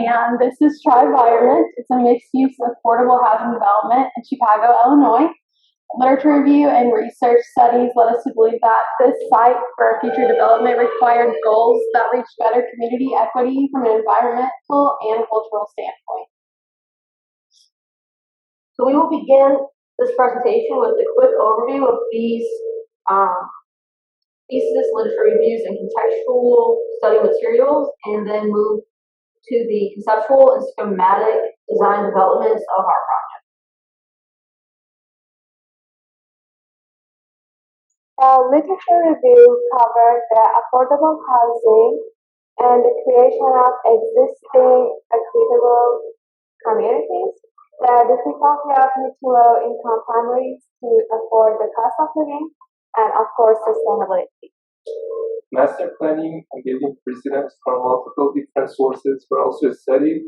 And this is Trivironment. It's a mixed-use affordable housing development in Chicago, Illinois. Literature review and research studies led us to believe that this site for future development required goals that reached better community equity from an environmental and cultural standpoint. So we will begin this presentation with a quick overview of these thesis, literature reviews, and contextual study materials, and then move to the conceptual and schematic design developments of our project. The literature review covered the affordable housing and the creation of existing equitable communities, the difficulty of meeting low-income families to afford the cost of living, and of course, sustainability. Master planning and giving precedence from multiple different sources were also studied,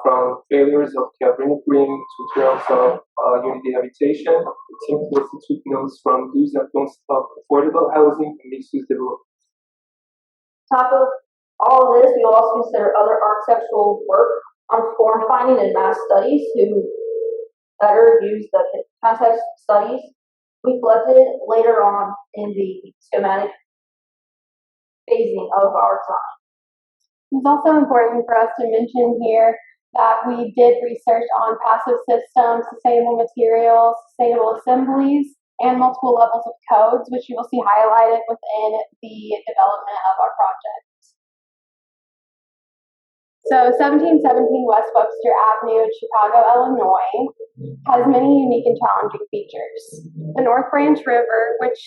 from failures of Cabrina Green to terms of unity habitation. The team also took notes from do's and don'ts of affordable housing and mixed-use development. On top of all of this, we will also consider other architectural work on form finding and mass studies to better use the context studies we collected later on in the schematic phasing of our design. It's also important for us to mention here that we did research on passive systems, sustainable materials, sustainable assemblies, and multiple levels of codes, which you will see highlighted within the development of our project. So 1717 West Webster Avenue in Chicago, Illinois, has many unique and challenging features. The North Branch River, which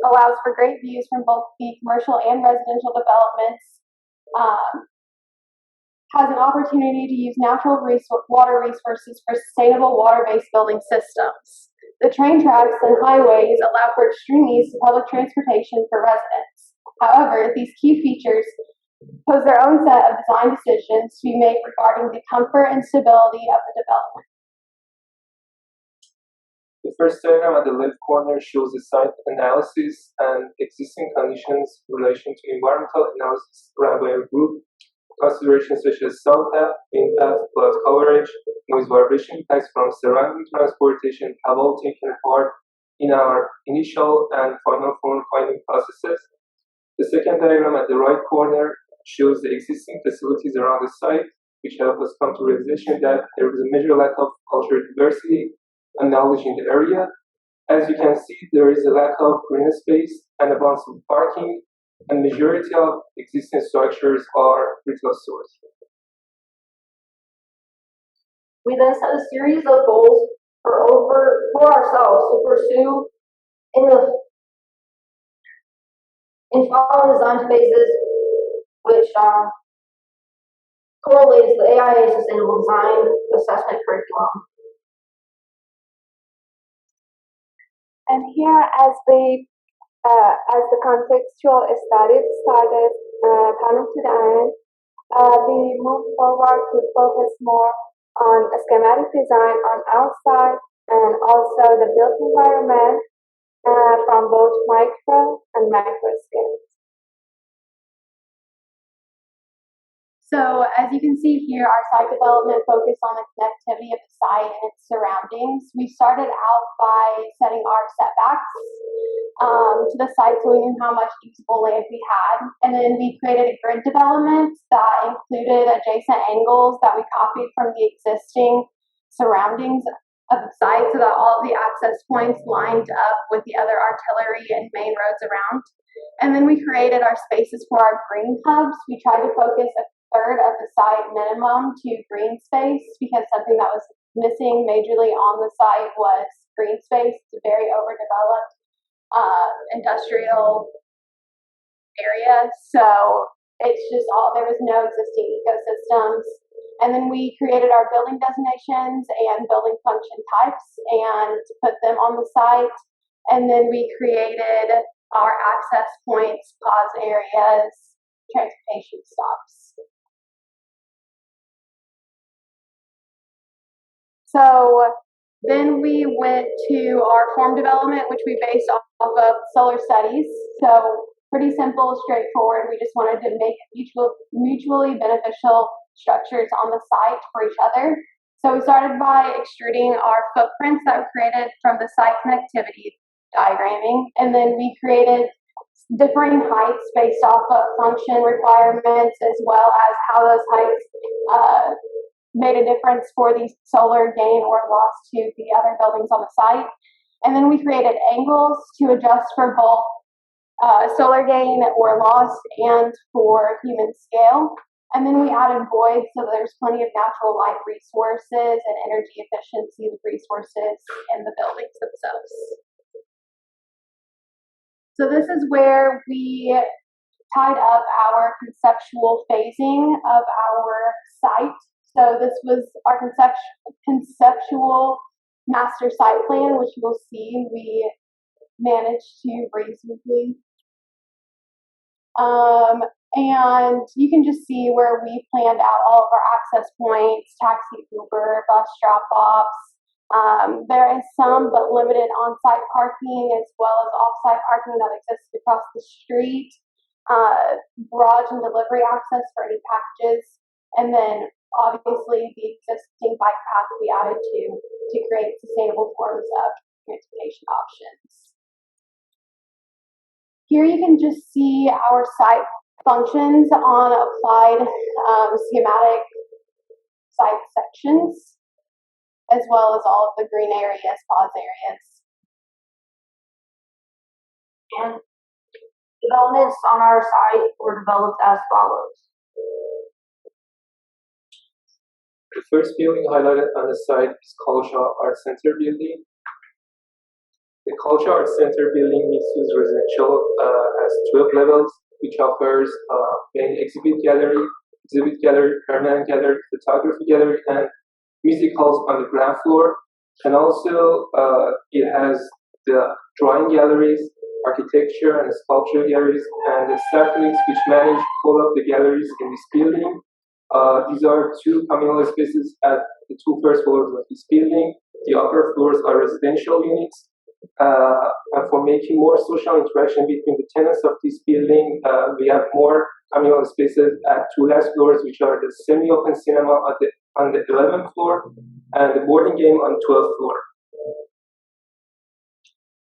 allows for great views from both the commercial and residential developments, has an opportunity to use natural water resources for sustainable water-based building systems. The train tracks and highways allow for extreme ease to public transportation for residents. However, these key features pose their own set of design decisions to be made regarding the comfort and stability of the development. The first diagram at the left corner shows the site analysis and existing conditions in relation to environmental analysis run by a group. Considerations such as sound path, wind path, flood coverage, noise vibration impacts from surrounding transportation have all taken part in our initial and final form finding processes. The second diagram at the right corner shows the existing facilities around the site, which help us come to realization that there is a major lack of cultural diversity and knowledge in the area. As you can see, there is a lack of green space and abundance of parking, and majority of existing structures are retail stores. We then set a series of goals for ourselves to pursue in following design phases, which correlates the AIA Sustainable Design Assessment Curriculum. And here, as the contextual studies started coming to the end, we moved forward to focus more on schematic design on our side and also the built environment from both micro and macro scales. So as you can see here, our site development focused on the connectivity of the site and its surroundings. We started out by setting our setbacks to the site so we knew how much usable land we had. And then we created a grid development that included adjacent angles that we copied from the existing surroundings of the site so that all of the access points lined up with the other artillery and main roads around. And then we created our spaces for our green hubs. We tried to focus a third of the site minimum to green space because something that was missing majorly on the site was green space. It's a very overdeveloped industrial area, so it's just there was no existing ecosystems. And then we created our building designations and building function types and put them on the site. And then we created our access points, pause areas, transportation stops. So then we went to our form development, which we based off of solar studies. So pretty simple, straightforward. We just wanted to make mutually beneficial structures on the site for each other. So we started by extruding our footprints that were created from the site connectivity diagramming, and then we created differing heights based off of function requirements, as well as how those heights made a difference for the solar gain or loss to the other buildings on the site. And then we created angles to adjust for both solar gain or loss and for human scale. And then we added voids so that there's plenty of natural light resources and energy efficiency of resources in the buildings themselves. So this is where we tied up our conceptual phasing of our site. So this was our conceptual master site plan, which you'll see we managed to reasonably. And you can just see where we planned out all of our access points, taxi, Uber, bus drop-offs. There is some but limited on-site parking as well as off-site parking that exists across the street, garage and delivery access for any packages, and then obviously the existing bike path we added to create sustainable forms of transportation options. Here you can just see our site functions on applied schematic site sections, as well as all of the green areas, pause areas. And developments on our site were developed as follows. The first building highlighted on the site is Cultural Arts Center building. The Cultural Arts Center building mixed-use residential has 12 levels, which offers main exhibit gallery, permanent gallery, photography gallery, and music halls on the ground floor. And also it has the drawing galleries, architecture and sculpture galleries, and the staff units which manage all of the galleries in this building. These are two communal spaces at the two first floors of this building. The upper floors are residential units. And for making more social interaction between the tenants of this building, we have more communal spaces at two last floors, which are the semi-open cinema on the 11th floor and the boarding game on 12th floor.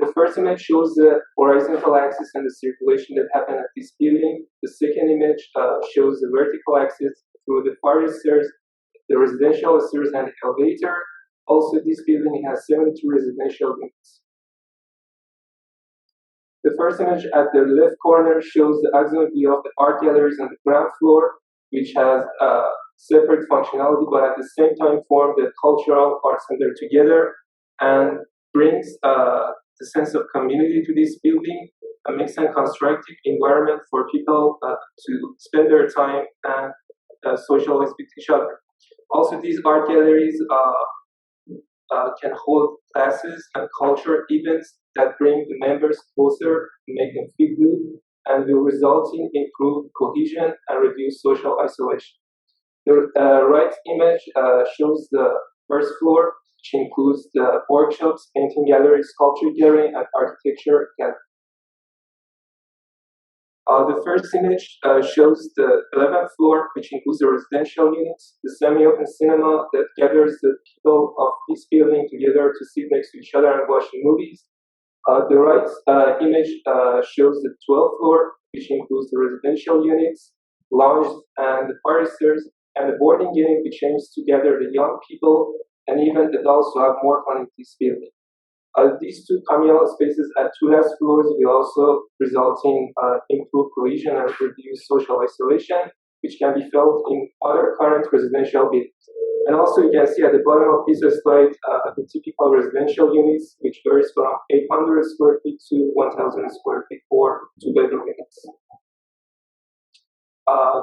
The first image shows the horizontal axis and the circulation that happened at this building. The second image shows the vertical axis through the fire stairs, the residential stairs, and the elevator. Also, this building has 72 residential units. The first image at the left corner shows the axonal view of the art galleries on the ground floor, which has separate functionality, but at the same time form the cultural art center together and brings the sense of community to this building, a mixed and constructive environment for people to spend their time and socialize with each other. Also, these art galleries can hold classes and cultural events that bring the members closer, make them feel good, and will result in improved cohesion and reduce social isolation. The right image shows the first floor, which includes the workshops, painting gallery, sculpture gallery, and architecture gallery. The first image shows the 11th floor, which includes the residential units, the semi-open cinema that gathers the people of this building together to sit next to each other and watch the movies. The right image shows the 12th floor, which includes the residential units, lounge, and the fire stairs, and the boarding game, which aims to gather the young people and even adults who have more fun in this building. These two communal spaces at two last floors will also result in improved cohesion and reduced social isolation, which can be felt in other current residential buildings. And also, you can see at the bottom of this slide the typical residential units, which varies from 800 square feet to 1,000 square feet for two-bedroom units.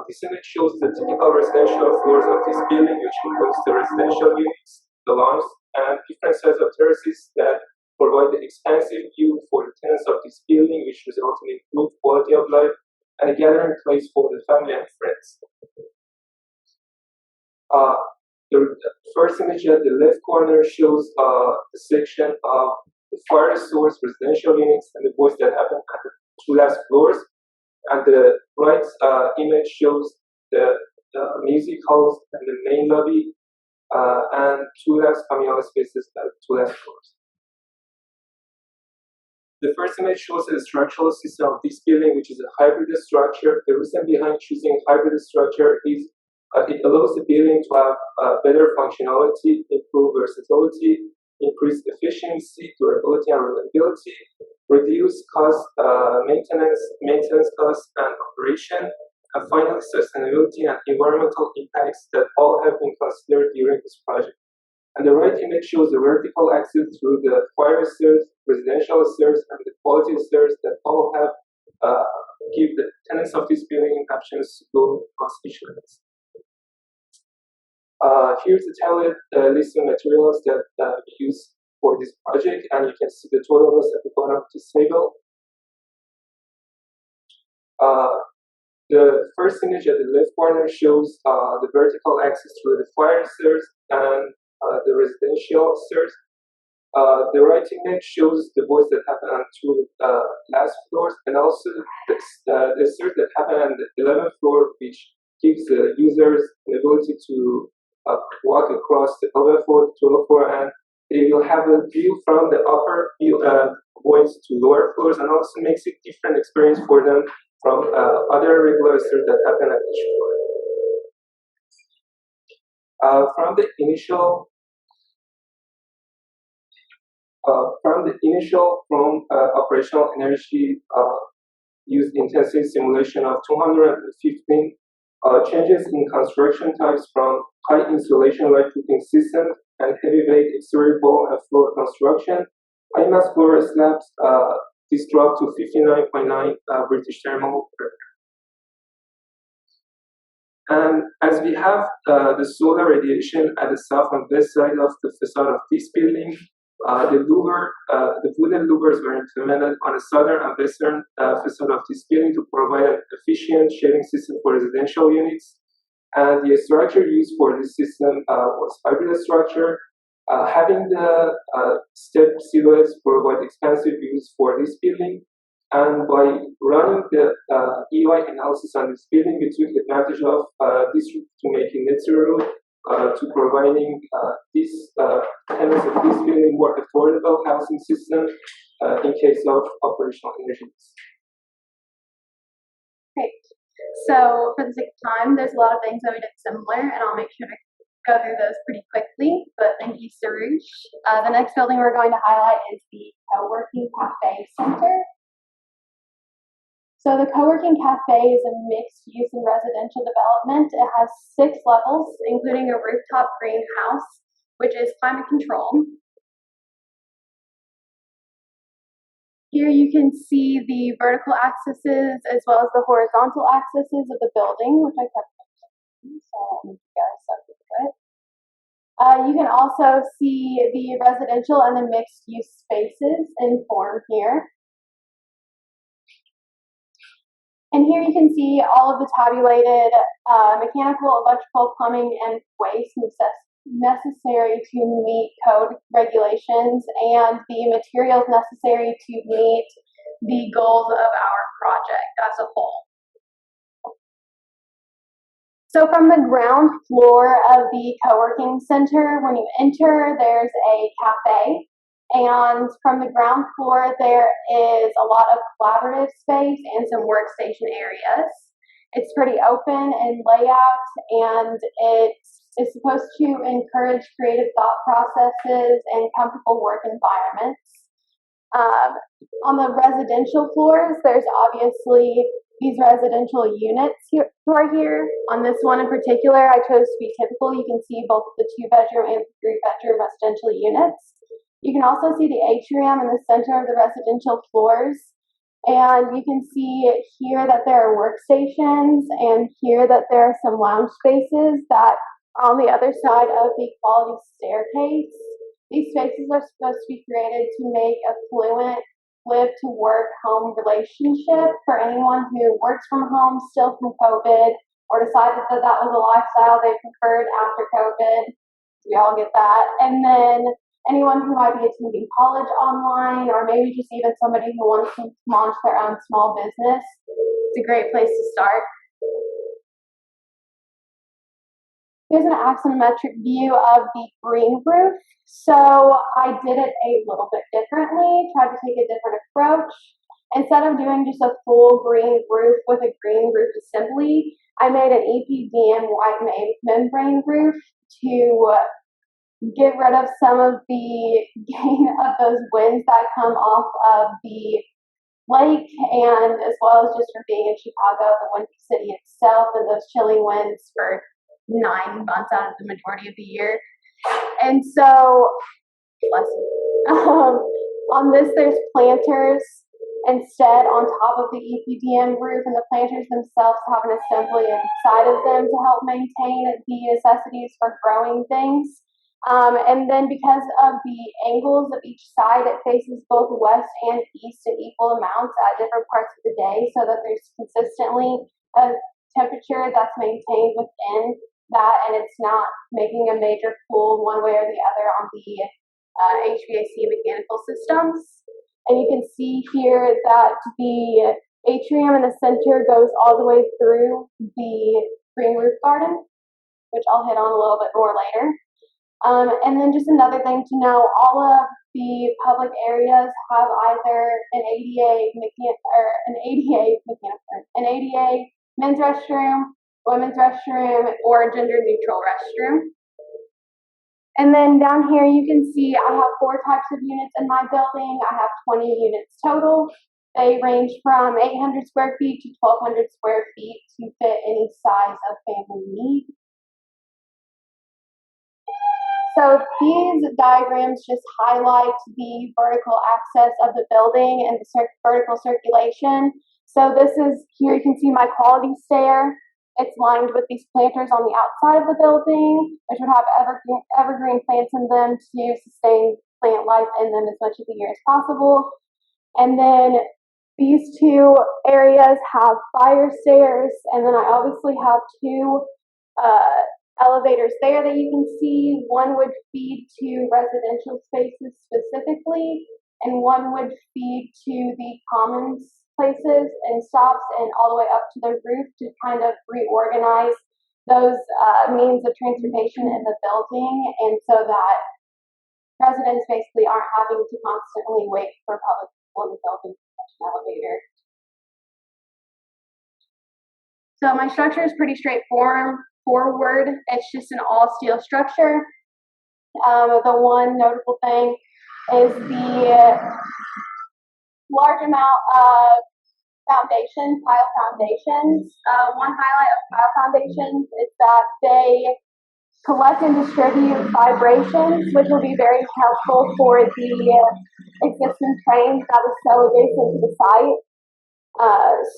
This image shows the typical residential floors of this building, which includes the residential units, the lawns, and different sets of terraces that provide the expansive view for the tenants of this building, which result in improved quality of life and a gathering place for the family and friends. The first image at the left corner shows the section of the fire source residential units and the voids that happen at the two last floors. And the right image shows the music halls and the main lobby, and 2 labs communal spaces at 2 lab floors. The first image shows a structural system of this building, which is a hybrid structure. The reason behind choosing hybrid structure is it allows the building to have better functionality, improve versatility, increase efficiency, durability, and reliability, reduce cost, maintenance costs, and operation, and finally sustainability and environmental impacts that all have been considered during this project. And the right image shows the vertical axis through the fire stairs, residential stairs, and the quality stairs that all have give the tenants of this building options to go across each levels. Here's the tailored list of materials that we use for this project, and you can see the total list at the bottom of this table. The first image at the left corner shows the vertical axis through the fire stairs and the residential stairs. The right image shows the voids that happen on 2 last floors, and also the stairs that happen on the 11th floor, which gives the users the ability to walk across the 11th floor to 12th floor, and they will have a view from the upper voids to lower floors, and also makes it different experience for them from other regular stairs that happen at each floor. From the initial operational energy use intensive simulation of 215 changes in construction types from high insulation light proofing system and heavy weight exterior wall and floor construction. High mass floor slabs, this dropped to 59.9 British thermal pressure. And as we have the solar radiation at the south and west side of the facade of this building, the wooden louvers were implemented on the southern and western facade of this building to provide an efficient shading system for residential units. And the structure used for this system was hybrid structure, having the step silhouettes provide expansive views for this building. And by running the EI analysis on this building, we took advantage of this to making net zero, to providing these tenants of this building more affordable housing system in case of operational energy use. Great. So for the sake of time, there's a lot of things that we did similar, and I'll make sure to go through those pretty quickly, but thank you, Soroush. The next building we're going to highlight is the Co-working Cafe Center. So the Co-working Cafe is a mixed-use and residential development. It has 6 levels, including a rooftop greenhouse, which is climate controlled. Here you can see the vertical axes as well as the horizontal axes of the building, which I kept mentioning, so I'll make you guys subject to it. You can also see the residential and the mixed-use spaces in form here. And here you can see all of the tabulated mechanical, electrical, plumbing, and waste necessary to meet code regulations and the materials necessary to meet the goals of our project as a whole. So from the ground floor of the co-working center, when you enter, there's a cafe. And from the ground floor, there is a lot of collaborative space and some workstation areas. It's pretty open in layout, and it is supposed to encourage creative thought processes and comfortable work environments. On the residential floors, there's obviously these residential units right here. On this one in particular, I chose to be typical. You can see both the 2-bedroom and 3-bedroom residential units. You can also see the atrium in the center of the residential floors. And you can see here that there are workstations, and here that there are some lounge spaces that are on the other side of the quality staircase. These spaces are supposed to be created to make a fluent live-to-work-home relationship for anyone who works from home still from COVID, or decided that that was a lifestyle they preferred after COVID. We all get that. And then anyone who might be attending college online, or maybe just even somebody who wants to launch their own small business. It's a great place to start. Here's an axonometric view of the green roof. So I did it a little bit differently, tried to take a different approach. Instead of doing just a full green roof with a green roof assembly, I made an EPDM white membrane roof to get rid of some of the gain of those winds that come off of the lake, and as well as just from being in Chicago, the windy city itself, and those chilling winds for 9 months out of the majority of the year. And so, on this, there's planters instead on top of the EPDM roof, and the planters themselves have an assembly inside of them to help maintain the necessities for growing things. And then because of the angles of each side, it faces both west and east in equal amounts at different parts of the day, so that there's consistently a temperature that's maintained within that, and it's not making a major pull one way or the other on the HVAC mechanical systems. And you can see here that the atrium in the center goes all the way through the green roof garden, which I'll hit on a little bit more later. And then just another thing to know, all of the public areas have either an ADA men's restroom, women's restroom, or a gender neutral restroom. And then down here you can see I have 4 types of units in my building. I have 20 units total. They range from 800 square feet to 1,200 square feet to fit any size of family need. So these diagrams just highlight the vertical access of the building and the vertical circulation. So this is, here you can see my quality stair. It's lined with these planters on the outside of the building, which would have evergreen plants in them to sustain plant life in them as much of the year as possible. And then these 2 areas have fire stairs, and then I obviously have 2 elevators there that you can see. One would feed to residential spaces specifically, and one would feed to the commons places and stops and all the way up to the roof to kind of reorganize those means of transportation in the building, and so that residents basically aren't having to constantly wait for public people in the building to catch an elevator. So my structure is pretty straightforward. It's just an all steel structure. The one notable thing is the large amount of tile foundations. One highlight of tile foundations is that they collect and distribute vibrations, which will be very helpful for the existing trains that is so adjacent to the site.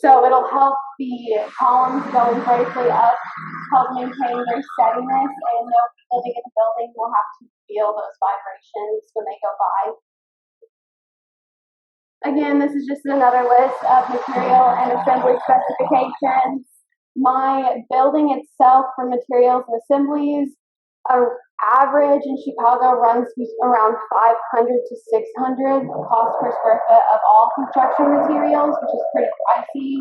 So it'll help the columns going vertically up, help maintain their steadiness, and no living in the building will have to feel those vibrations when they go by. Again, this is just another list of material and assembly specifications. My building itself for materials and assemblies, average in Chicago runs around 500 to 600 cost per square foot of all construction materials, which is pretty pricey.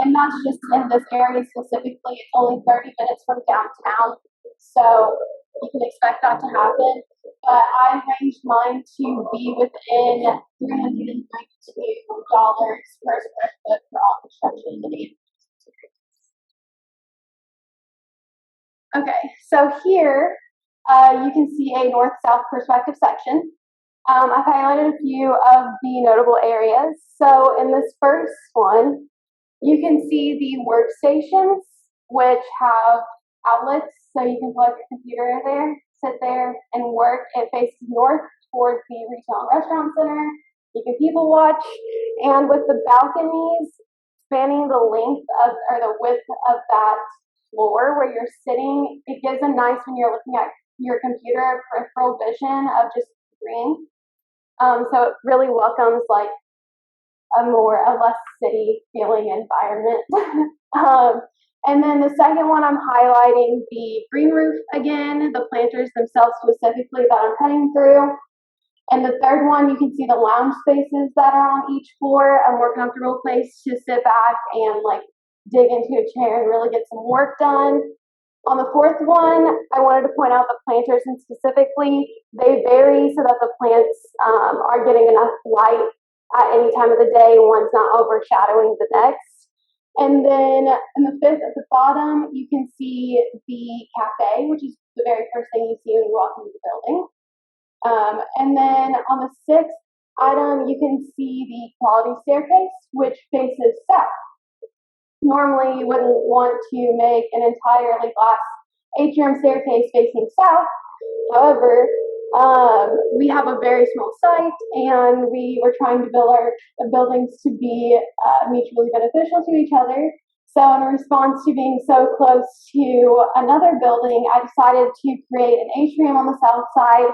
And that's just in this area specifically. It's only 30 minutes from downtown, so you can expect that to happen. But I ranged mine to be within $392 per square foot for all construction and okay, so here you can see a north-south perspective section. I've highlighted a few of the notable areas. So in this first one, you can see the workstations, which have outlets, so you can plug your computer there, sit there, and work. It faces north towards the retail and restaurant center. You can people watch, and with the balconies spanning the length of, or the width of that floor where you're sitting, it gives a nice, when you're looking at your computer, peripheral vision of just green. So it really welcomes like a less city feeling environment. And then the second one, I'm highlighting the green roof again, the planters themselves specifically that I'm cutting through. And the third one, you can see the lounge spaces that are on each floor, a more comfortable place to sit back and like dig into a chair and really get some work done. On the fourth one, I wanted to point out the planters, and specifically, they vary so that the plants are getting enough light at any time of the day, one's not overshadowing the next. And then in the fifth at the bottom, you can see the cafe, which is the very first thing you see when you walk into the building. And then on the sixth item, you can see the quality staircase, which faces south. Normally, you wouldn't want to make an entirely glass atrium staircase facing south. However, we have a very small site, and we were trying to build our buildings to be mutually beneficial to each other. So in response to being so close to another building, I decided to create an atrium on the south side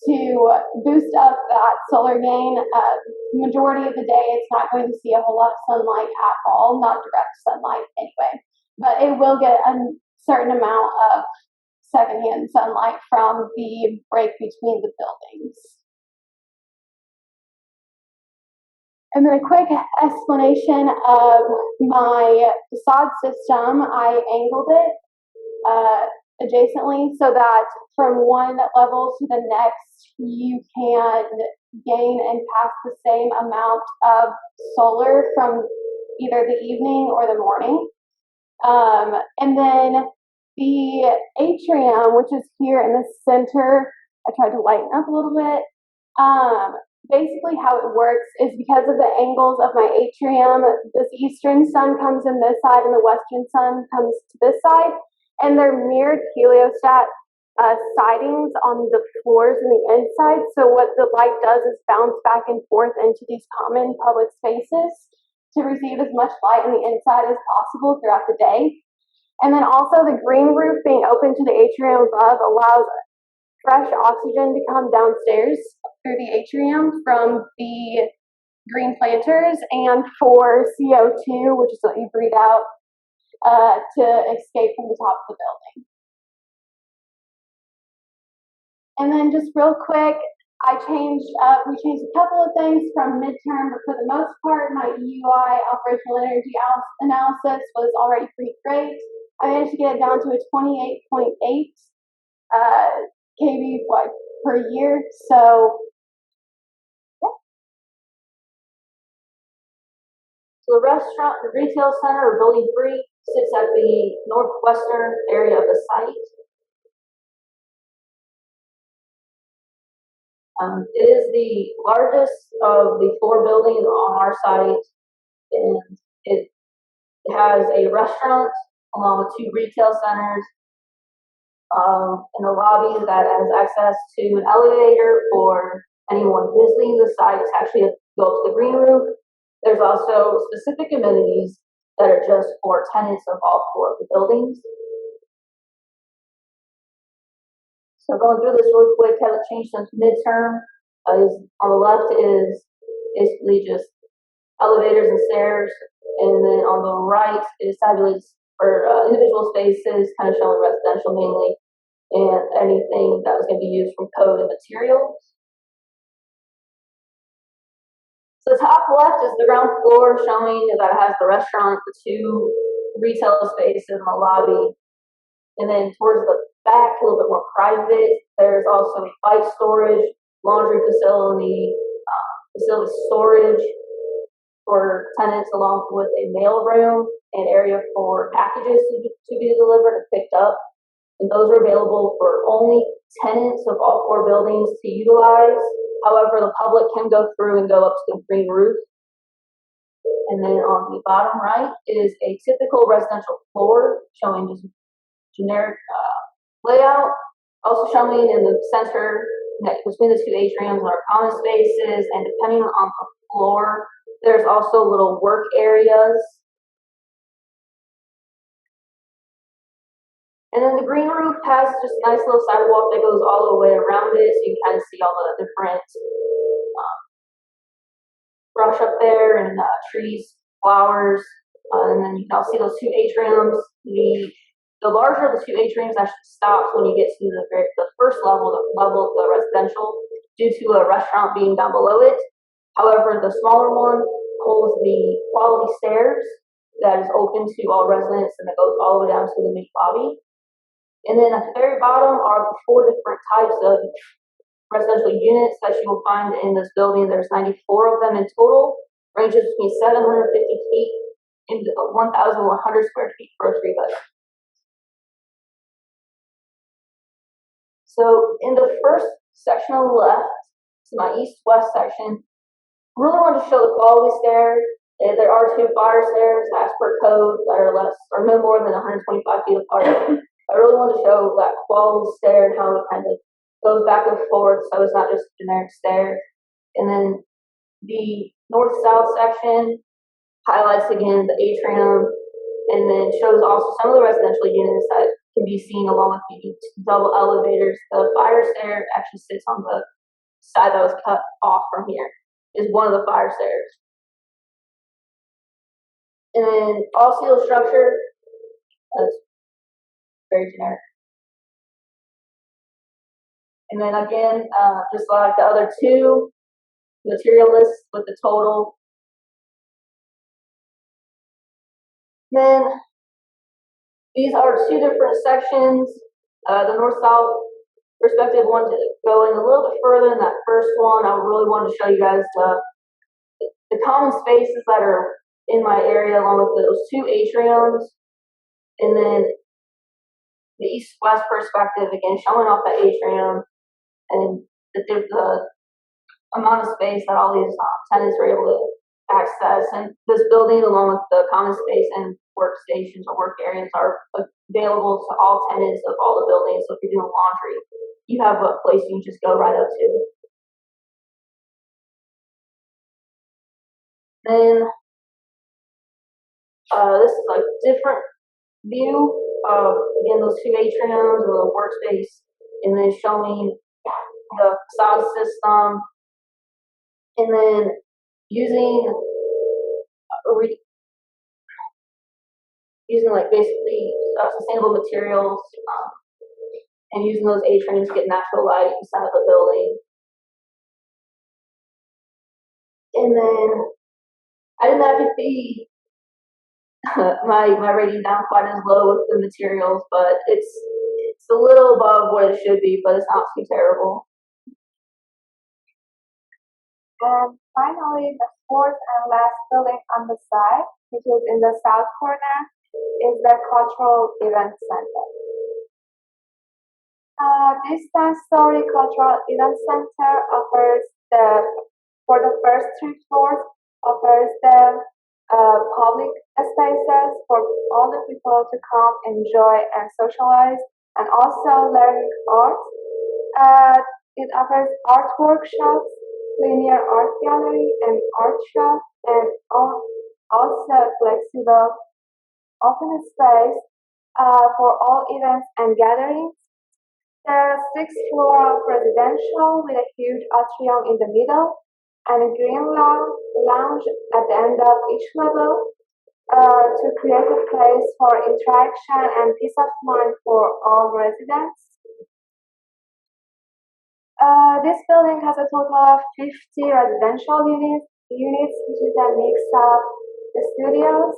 to boost up that solar gain. Majority of the day, it's not going to see a whole lot of sunlight at all, not direct sunlight anyway, but it will get a certain amount of secondhand sunlight from the break between the buildings. And then a quick explanation of my facade system. I angled it adjacently so that from one level to the next, you can gain and pass the same amount of solar from either the evening or the morning. And then the atrium, which is here in the center, I tried to lighten up a little bit. Basically how it works is because of the angles of my atrium, this eastern sun comes in this side and the western sun comes to this side, and they're mirrored heliostat sidings on the floors and the inside. So what the light does is bounce back and forth into these common public spaces to receive as much light on the inside as possible throughout the day. And then also the green roof being open to the atrium above allows fresh oxygen to come downstairs through the atrium from the green planters, and for CO2, which is what you breathe out, to escape from the top of the building. And then just real quick, we changed a couple of things from midterm, but for the most part, my EUI operational energy analysis was already pretty great. I managed to get it down to a 28.8 kV per year. So, yeah. So the restaurant, the retail center, or building 3, sits at the northwestern area of the site. It is the largest of the 4 buildings on our site, and it has a restaurant along with 2 retail centers, and a lobby that has access to an elevator for anyone visiting the site to actually go to the green roof. There's also specific amenities that are just for tenants of all 4 of the buildings. So going through this really quick, haven't changed since midterm. Is on the left is basically just elevators and stairs, and then on the right is tabulates for individual spaces, kind of showing residential mainly, and anything that was going to be used from code and materials. So the top left is the ground floor, showing that it has the restaurant, the 2 retail spaces, and the lobby. And then towards the back, a little bit more private, there's also bike storage, laundry facility, facility storage for tenants, along with a mail room, an area for packages to be delivered and picked up. And those are available for only tenants of all 4 buildings to utilize. However, the public can go through and go up to the green roof. And then on the bottom right is a typical residential floor, showing just generic layout. Also showing in the center, between the 2 atriums, are common spaces, and depending on the floor, there's also little work areas. And then the green roof has just a nice little sidewalk that goes all the way around it, so you can kind of see all the different brush up there, and trees, flowers, and then you can also see those 2 atriums. The larger of the 2 atriums actually stops when you get to the first level, the level of the residential, due to a restaurant being down below it. However, the smaller one holds the quality stairs that is open to all residents, and it goes all the way down to the main lobby. And then at the very bottom are the 4 different types of residential units that you will find in this building. There's 94 of them in total, ranges between 750 feet and 1,100 square feet for a 3-bedroom. So in the first section on the left, to my east-west section, really wanted to show the quality stairs. There are 2 fire stairs as per code that are less or no more than 125 feet apart. I really wanted to show that quality stair and how it kind of goes back and forth, so it's not just a generic stair. And then the north-south section highlights again the atrium, and then shows also some of the residential units that can be seen along with the double elevators. The fire stair actually sits on the side that was cut off from here, is one of the fire stairs. And then all steel structure, that's very generic. And then again, just like the other 2, material lists with the total. Then these are 2 different sections. The north-south perspective wanted to go in a little bit further than that first one. I really wanted to show you guys the common spaces that are in my area, along with those 2 atriums. And then the east-west perspective, again, showing off the atrium and the amount of space that all these tenants were able to access. And this building, along with the common space and workstations or work areas, are available to all tenants of all the buildings. So if you're doing laundry, you have a place you can just go right up to. Then this is a different view of, again, those 2 atriums and the workspace, and then showing the facade system, and then using like basically sustainable materials, and using those atriums to get natural light inside of the building. And then I didn't have to be my rating down quite as low with the materials, but it's a little above what it should be, but it's not too terrible. And finally, the 4th and last building on the side, which is in the south corner, is the Cultural Event Center. This 10-story Cultural Event Center offers for the first 3 floors, offers the public spaces for all the people to come, enjoy, and socialize, and also learning art. It offers art workshops, linear art gallery, and art shop, and also flexible open space for all events and gatherings. The 6th floor of residential with a huge atrium in the middle and a green lounge at the end of each level to create a place for interaction and peace of mind for all residents. This building has a total of 50 residential units, which is a mix of the studios,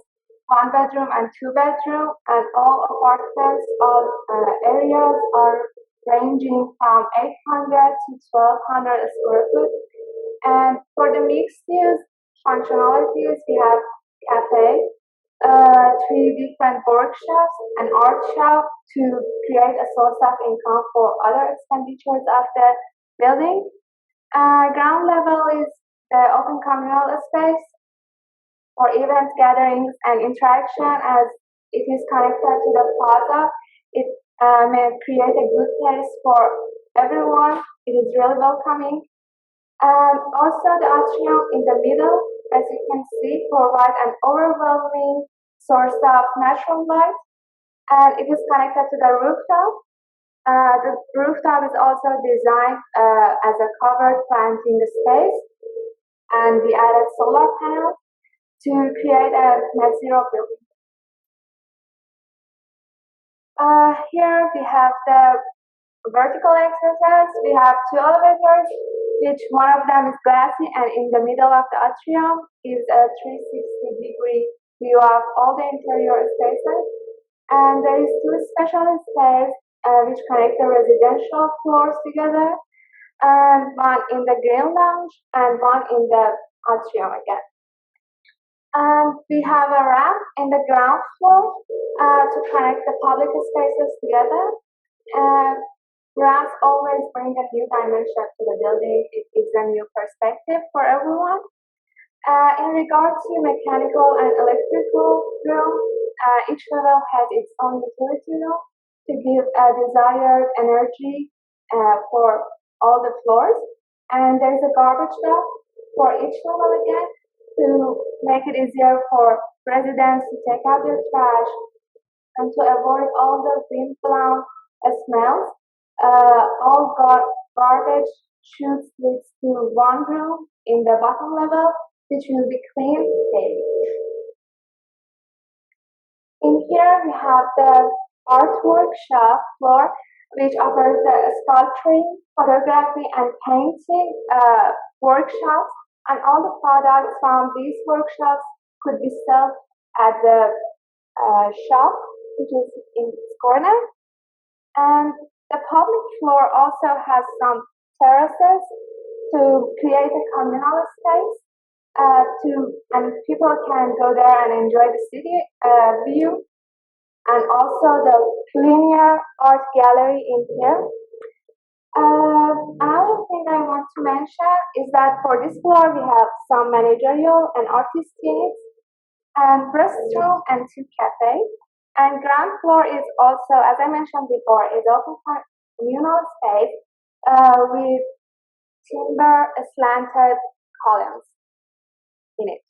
1-bedroom and 2-bedroom, and all apartments, all areas are ranging from 800 to 1,200 square foot. And for the mixed use functionalities, we have cafe, 3 different workshops, an art shop to create a source of income for other expenditures of the building. Ground level is the open communal space for events, gatherings, and interaction. As it is connected to the plaza, it may create a good place for everyone. It is really welcoming. And also the atrium in the middle, as you can see, provides an overwhelming source of natural light, and it is connected to the rooftop. The rooftop is also designed as a covered planting space, and we added solar panels to create a net zero building. Here we have the vertical accesses. We have 2 elevators, which one of them is glassy, and in the middle of the atrium gives a 360-degree view of all the interior spaces. And there is 2 special stairs which connect the residential floors together, and one in the green lounge and one in the atrium again. And we have a ramp in the ground floor to connect the public spaces together. And ramps always bring a new dimension to the building. It gives a new perspective for everyone. In regard to mechanical and electrical room, each level has its own utility room to give a desired energy for all the floors. And there's a garbage dump for each level again to make it easier for residents to take out their trash and to avoid all the wind-blown smells. All garbage chutes leads to one room in the bottom level, which will be cleaned daily. In here we have the art workshop floor, which offers the sculpturing, photography, and painting workshops, and all the products from these workshops could be sold at the shop, which is in this corner. And the public floor also has some terraces to create a communal space and people can go there and enjoy the city view, and also the linear art gallery in here. Another thing I want to mention is that for this floor we have some managerial and artist units, and restroom and 2 cafes. And ground floor is also, as I mentioned before, is open communal space with timber slanted columns in it.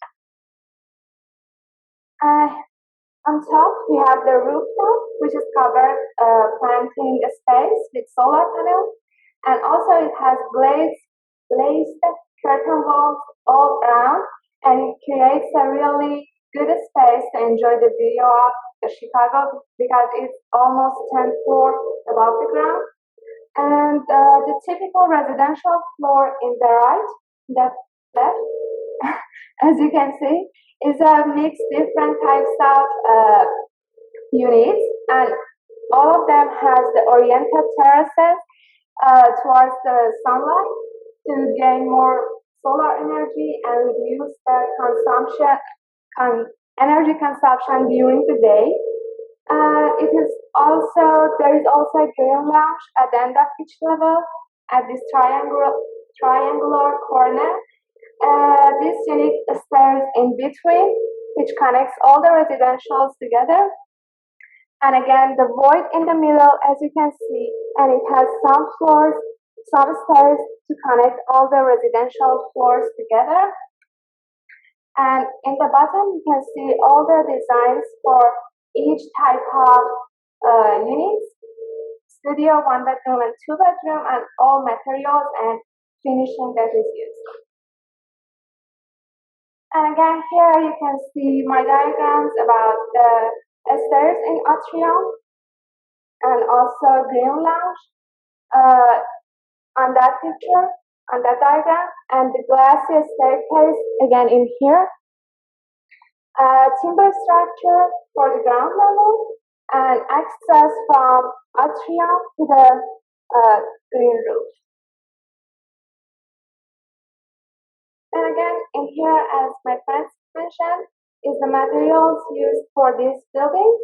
On top, we have the rooftop, which is covered planting space with solar panels, and also it has glazed curtain walls all around, and it creates a really good space to enjoy the view of Chicago because it's almost 10 floors above the ground. And the typical residential floor in the right, the left, as you can see, is a mixed different types of units, and all of them has the oriented terraces towards the sunlight to gain more solar energy and reduce the energy consumption during the day. There is also a green lounge at the end of each level at this triangular corner. This unique stairs in between, which connects all the residentials together. And again, the void in the middle, as you can see, and it has some stairs to connect all the residential floors together. And in the bottom, you can see all the designs for each type of units: studio, 1 bedroom, and 2 bedroom, and all materials and finishing that is used. And again, here you can see my diagrams about the stairs in atrium and also green lounge on that picture, on that diagram, and the glassy staircase again in here. Timber structure for the ground level and access from atrium to the green roof. And again, in here, as my friends mentioned, is the materials used for this building: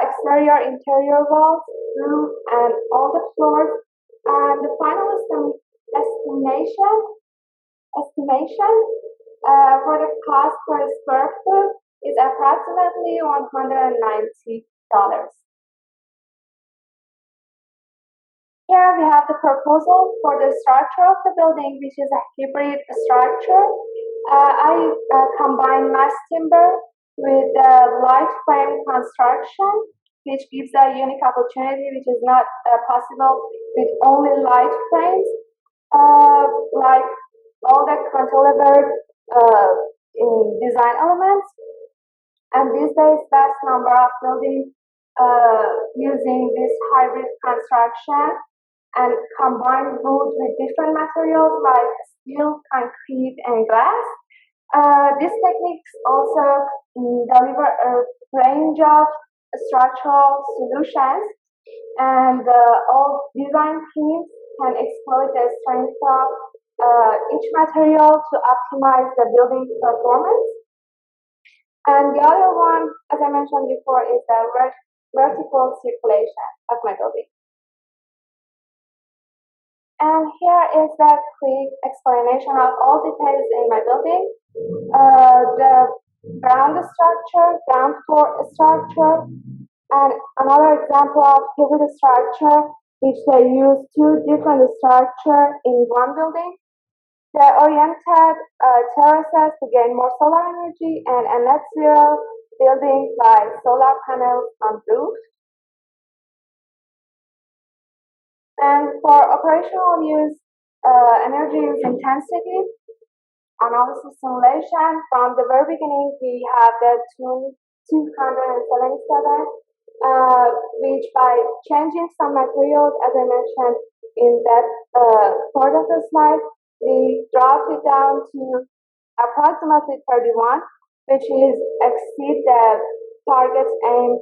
exterior, interior walls, roof, and all the floors. And the final estimation for the cost per square foot is approximately $190. Here we have the proposal for the structure of the building, which is a hybrid structure. I combine mass timber with light frame construction, which gives a unique opportunity which is not possible with only light frames, like all the cantilevered design elements. And these days, vast number of buildings using this hybrid construction and combine wood with different materials like steel, concrete, and glass. These techniques also deliver a range of structural solutions And all design teams can exploit the strengths of each material to optimize the building performance. And the other one, as I mentioned before, is the vertical circulation of my building. And here is the quick explanation of all details in my building. The ground structure, ground floor structure, and another example of hybrid structure, which they use two different structures in one building. They oriented terraces to gain more solar energy and a net zero building like solar panels on roof. And for operational use, energy use intensity analysis simulation, from the very beginning, we have the 277, which by changing some materials, as I mentioned in that part of the slide, we dropped it down to approximately 31, which is exceed the target's aimed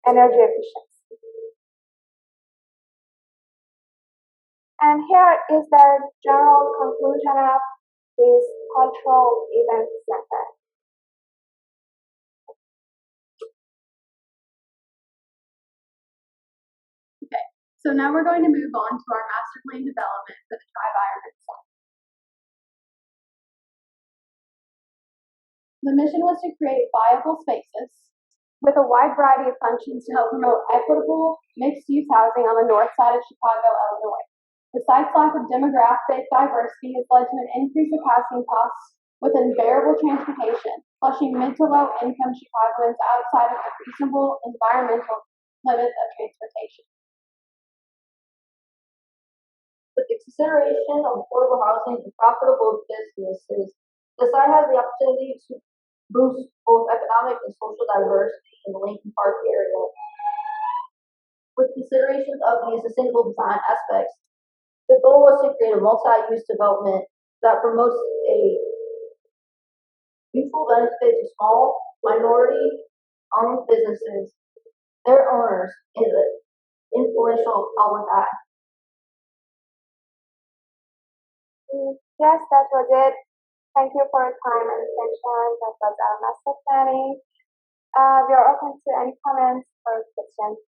energy efficiency. And here is the general conclusion of this cultural event center. Okay, so now we're going to move on to our master plan development for the Trivironment site. The mission was to create viable spaces with a wide variety of functions to help promote equitable, mixed-use housing on the north side of Chicago, Illinois. The site's lack of demographic diversity has led to an increase of housing costs with unbearable transportation, flushing mid to low-income Chicagoans outside of the reasonable environmental limits of transportation. With the consideration of affordable housing and profitable businesses, the site has the opportunity to boost both economic and social diversity in the Lincoln Park area. With consideration of the sustainable design aspects, the goal was to create a multi-use development that promotes a mutual benefit to small, minority-owned businesses, their owners, and the influential public eye. Yes, that was it. Thank you for your time and attention. That was our master planning. We are open to any comments or questions.